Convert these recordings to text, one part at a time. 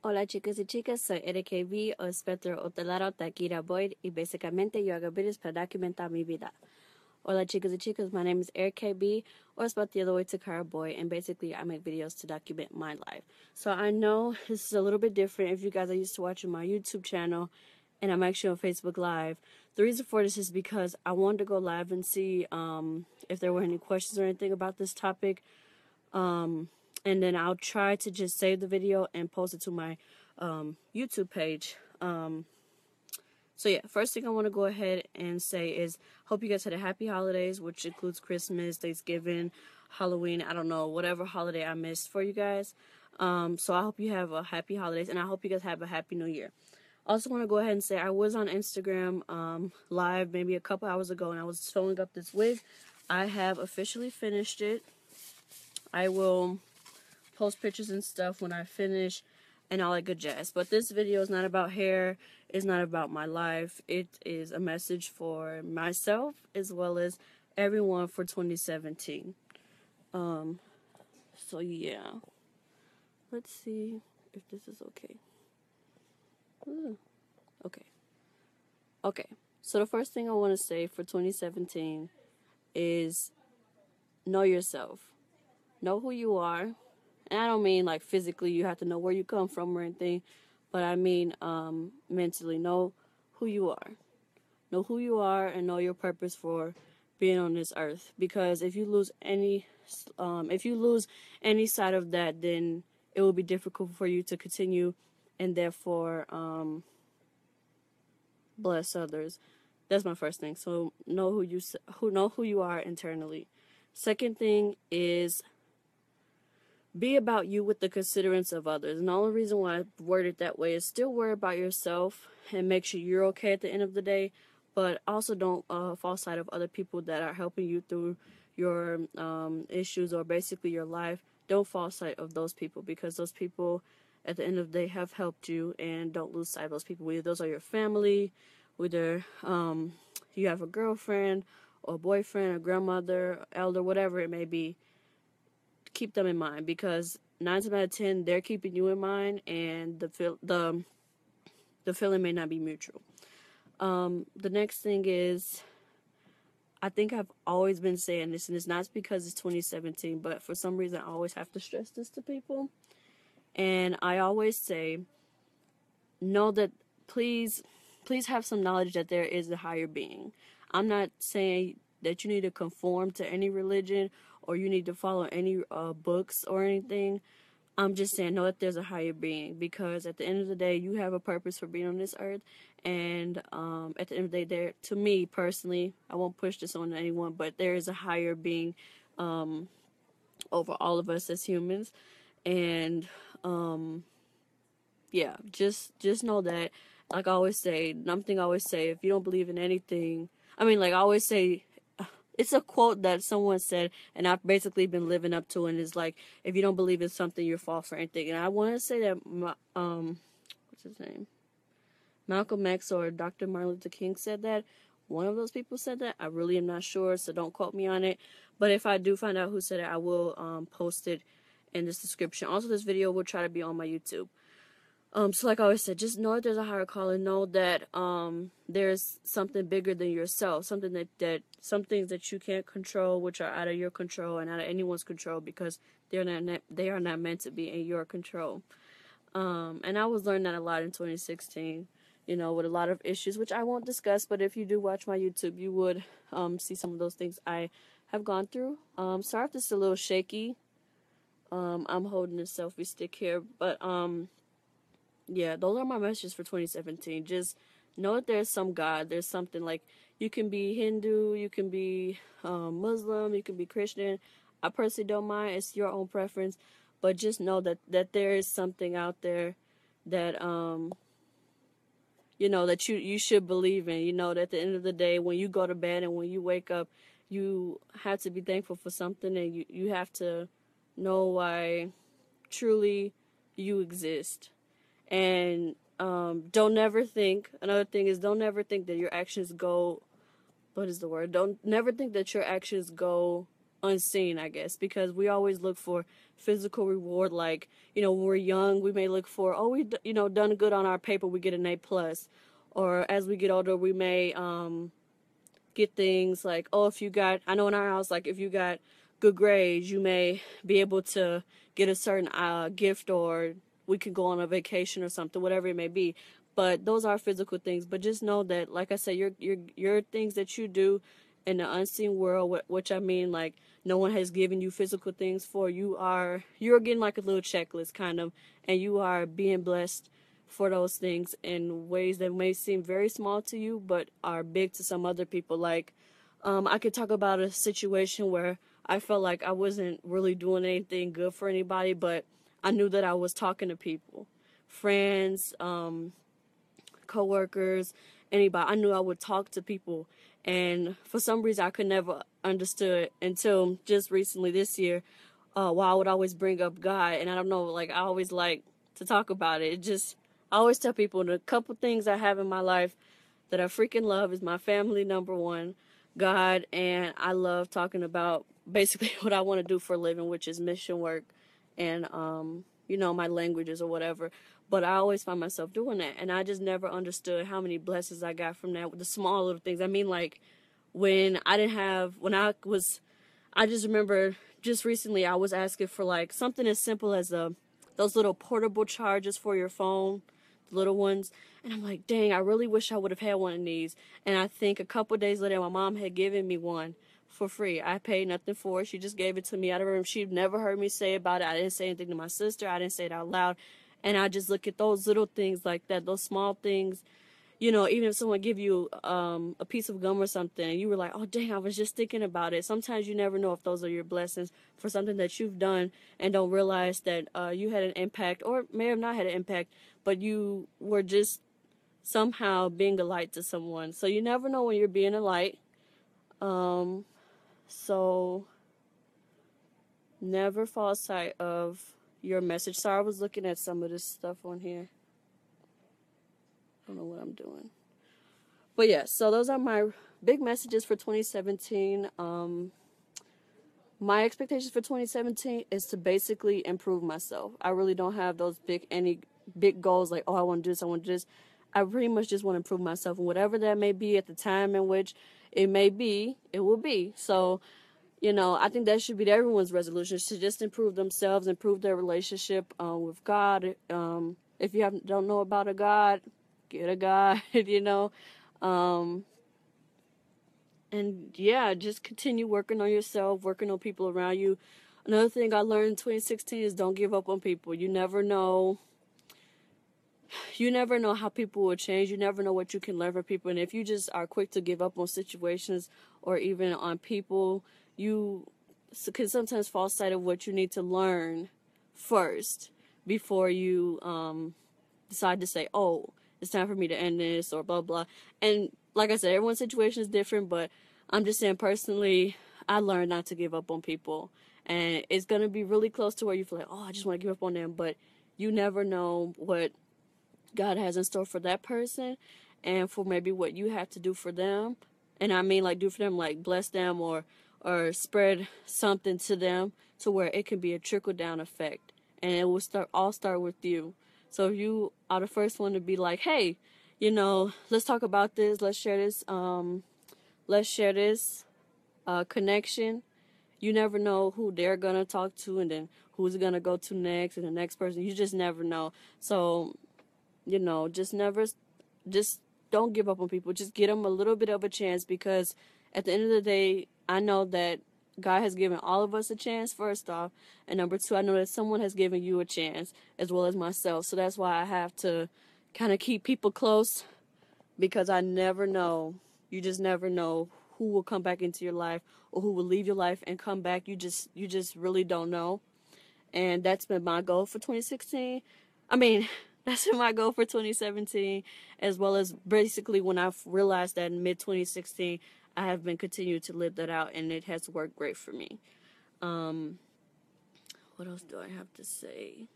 Hola chicos y chicas, soy RKB o espectro hotelero TAKIRA Boyd y básicamente yo hago videos para documentar mi vida. Hola chicos y chicas, my name is RKB or spelled the other way TAKIRA Boyd, and basically I make videos to document my life. So I know this is a little bit different if you guys are used to watching my YouTube channel and I'm actually on Facebook Live. The reason for this is because I wanted to go live and see if there were any questions or anything about this topic. And then I'll try to just save the video and post it to my YouTube page. So yeah, first thing I want to go ahead and say is hope you guys had a happy holidays, which includes Christmas, Thanksgiving, Halloween, I don't know, whatever holiday I missed for you guys. So I hope you have a happy holidays, and I hope you guys have a happy new year. Also want to go ahead and say I was on Instagram live maybe a couple hours ago, and I was sewing up this wig. I have officially finished it. I will post pictures and stuff when I finish and all that good jazz. But this video is not about hair. It's not about my life. It is a message for myself as well as everyone for 2017. So yeah. Let's see if this is okay. Okay. So the first thing I want to say for 2017 is know yourself. Know who you are. And I don't mean like physically you have to know where you come from or anything, but I mean mentally. Know who you are. Know who you are and know your purpose for being on this earth. Because if you lose any side of that, then it will be difficult for you to continue and therefore bless others. That's my first thing. So know who you are internally. Second thing is be about you with the considerance of others. And the only reason why I word it that way is still worry about yourself and make sure you're okay at the end of the day, but also don't fall sight of other people that are helping you through your issues or basically your life. Don't fall sight of those people, because those people at the end of the day have helped you, and don't lose sight of those people. Whether those are your family, whether you have a girlfriend or boyfriend, a grandmother, elder, whatever it may be. Keep them in mind, because 9 times out of 10 they're keeping you in mind, and the feeling may not be mutual. The next thing is, I think I've always been saying this, and it's not because it's 2017, but for some reason I always have to stress this to people, and I always say, know that please have some knowledge that there is a higher being. I'm not saying that you need to conform to any religion or you need to follow any books or anything. I'm just saying, know that there's a higher being, because at the end of the day, you have a purpose for being on this earth. And at the end of the day, to me personally, I won't push this on anyone, but there is a higher being over all of us as humans. And yeah, just know that. Like I always say, something I always say, if you don't believe in anything, I I always say, it's a quote that someone said, and I've basically been living up to, and it's like, if you don't believe in something, you're fall for anything. And I want to say that, what's his name? Malcolm X or Dr. Martin Luther King said that. One of those people said that. I really am not sure, so don't quote me on it. But if I do find out who said it, I will post it in this description. Also, this video will try to be on my YouTube. So like I always said, just know that there's a higher calling. Know that there's something bigger than yourself, something that some things that you can't control, which are out of your control and out of anyone's control, because they are not meant to be in your control. And I was learning that a lot in 2016, with a lot of issues, which I won't discuss, but if you do watch my YouTube, you would see some of those things I have gone through. Sorry if this is a little shaky. I'm holding a selfie stick here, but yeah, those are my messages for 2017. Just know that there's some God. There's something, like, you can be Hindu, you can be Muslim, you can be Christian. I personally don't mind. It's your own preference. But just know that there is something out there that, that you should believe in. That at the end of the day, when you go to bed and when you wake up, you have to be thankful for something, and you have to know why truly you exist. And don't never think, another thing is, don't never think that your actions go, don't never think that your actions go unseen, I guess, because we always look for physical reward. Like, when we're young, we may look for, oh, we done good on our paper, we get an A+. Or as we get older, we may get things like, oh, I know in our house, like, if you got good grades, you may be able to get a certain gift, or we could go on a vacation or something, whatever it may be. But those are physical things. But just know that, like I said, your things that you do in the unseen world, which I mean, like, no one has given you physical things for, you're getting like a little checklist kind of, and you are being blessed for those things in ways that may seem very small to you, but are big to some other people. Like, I could talk about a situation where I felt like I wasn't really doing anything good for anybody, but I knew that I was talking to people, friends, coworkers, anybody. I knew I would talk to people, and for some reason I could never understood until just recently this year, while I would always bring up God, and I don't know, like, I always like to talk about it. I always tell people the couple things I have in my life that I freaking love is my family, number one, God, and I love talking about basically what I want to do for a living, which is mission work and, my languages or whatever. But I always find myself doing that, and I just never understood how many blessings I got from that, with the small little things. I mean, like, I just remember just recently I was asking for, like, something as simple as those little portable chargers for your phone, the little ones. And I'm like, dang, I really wish I would have had one of these. And I think a couple of days later, my mom had given me one for free. I paid nothing for it. She just gave it to me out of her room. She'd never heard me say about it. I didn't say anything to my sister. I didn't say it out loud. And I just look at those little things like that, those small things. Even if someone give you a piece of gum or something, and you were like, oh, dang, I was just thinking about it. Sometimes you never know if those are your blessings for something that you've done and don't realize that you had an impact, or may have not had an impact, but you were just somehow being a light to someone. So you never know when you're being a light. So never fall sight of your message. Sorry, I was looking at some of this stuff on here. I don't know what I'm doing. But yeah, so those are my big messages for 2017. My expectations for 2017 is to basically improve myself. I really don't have any big goals like, oh, I want to do this, I want to do this. I pretty much just want to improve myself, and whatever that may be at the time in which it may be, it will be. So, I think that should be everyone's resolution, to just improve themselves, improve their relationship with God. If you don't know about a God, get a God, and yeah, just continue working on yourself, working on people around you. Another thing I learned in 2016 is don't give up on people. You never know how people will change. You never know what you can learn from people. And if you just are quick to give up on situations or even on people, you can sometimes fall sight of what you need to learn first before you decide to say, oh, it's time for me to end this, or blah, blah. And like I said, everyone's situation is different, but I'm just saying personally, I learned not to give up on people. And it's going to be really close to where you feel like, oh, I just want to give up on them. But you never know what God has in store for that person, and for maybe what you have to do for them. And I mean, like, do for them, like, bless them or spread something to them to where it can be a trickle-down effect. And it will all start with you. So if you are the first one to be like, hey, let's talk about this, let's share this connection. You never know who they're going to talk to, and then who's going to go to next, and the next person. You just never know. So, just don't give up on people. Just give them a little bit of a chance, because at the end of the day, I know that God has given all of us a chance, first off. And number two, I know that someone has given you a chance, as well as myself. So that's why I have to kind of keep people close, because I never know. You just never know who will come back into your life or who will leave your life and come back. You just really don't know. And that's been my goal for 2016. I mean, that's been my goal for 2017, as well as basically when I realized that in mid-2016, I have been continuing to live that out, and it has worked great for me. What else do I have to say?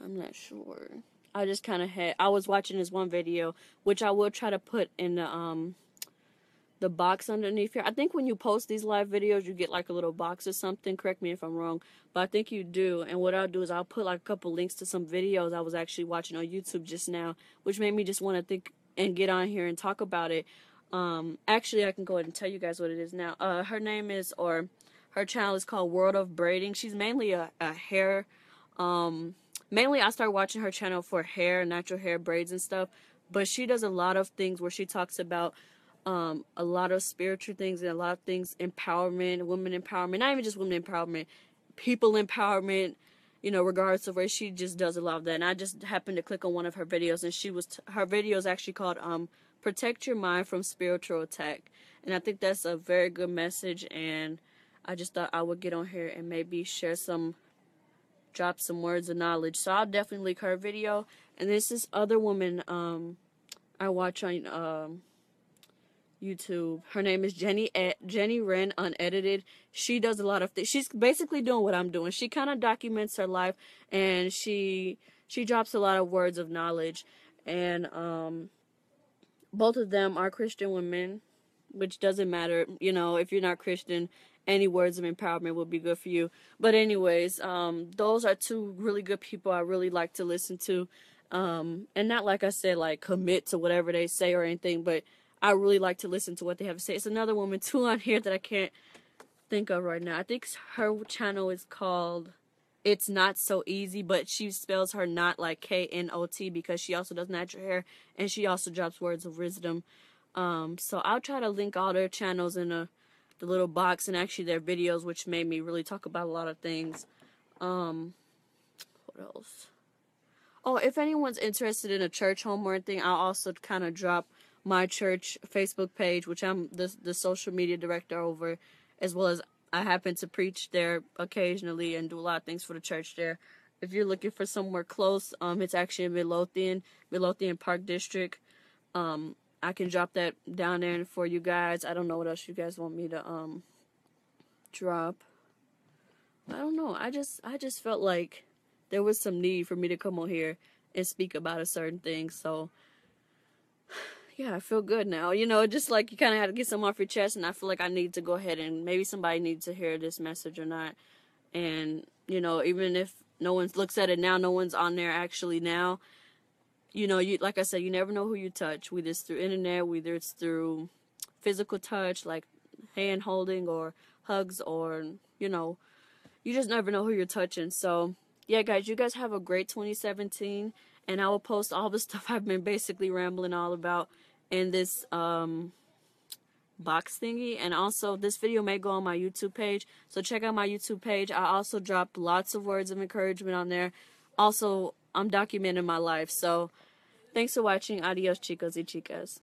I'm not sure. I just kind of I was watching this one video, which I will try to put in the box underneath here. I think when you post these live videos, you get like a little box or something. Correct me if I'm wrong, but I think you do. And what I'll do is I'll put like a couple links to some videos I was actually watching on YouTube just now, which made me just want to think and get on here and talk about it. Actually, I can go ahead and tell you guys what it is now. Her name is, or her channel is called World of Braiding. She's mainly a hair, mainly I started watching her channel for hair, natural hair braids and stuff, but she does a lot of things where she talks about a lot of spiritual things and a lot of things, empowerment, women empowerment, not even just women empowerment, people empowerment, you know, regardless of race. She just does a lot of that. And I just happened to click on one of her videos, and her video is actually called Protect Your Mind from Spiritual Attack. And I think that's a very good message, and I just thought I would get on here and maybe drop some words of knowledge. So I'll definitely link her video. And there's this other woman I watch on YouTube. Her name is Jenni rren Unedited. She does a lot of things. She's basically doing what I'm doing. She kind of documents her life, and she drops a lot of words of knowledge. And both of them are Christian women, which doesn't matter. You know, if you're not Christian, any words of empowerment will be good for you. But anyways, those are two really good people I really like to listen to. And not, like I said, like commit to whatever they say or anything, but I really like to listen to what they have to say. It's another woman too on here that I can't think of right now. I think her channel is called It's Not So Easy, but she spells her not like KNOT, because she also does natural hair, and she also drops words of wisdom. So I'll try to link all their channels in the little box, and actually their videos, which made me really talk about a lot of things. What else? Oh, if anyone's interested in a church home or anything, I'll also kind of drop my church Facebook page, which I'm the social media director over, as well as I happen to preach there occasionally and do a lot of things for the church there. If you're looking for somewhere close, it's actually in Midlothian Park District. I can drop that down there for you guys. I don't know what else you guys want me to drop. I don't know. I just felt like there was some need for me to come on here and speak about a certain thing. So yeah, I feel good now. You know, just like you kind of had to get something off your chest, and I feel like I need to go ahead and maybe somebody needs to hear this message or not. And, you know, even if no one looks at it now, no one's on there actually now, you know, like I said, you never know who you touch, whether it's through internet, whether it's through physical touch, like hand holding or hugs, or, you know, you just never know who you're touching. So, yeah, guys, you guys have a great 2017, and I will post all the stuff I've been basically rambling all about in this box thingy. And also, this video may go on my YouTube page, so check out my YouTube page. I also drop lots of words of encouragement on there. Also, I'm documenting my life. So thanks for watching. Adios, chicos y chicas.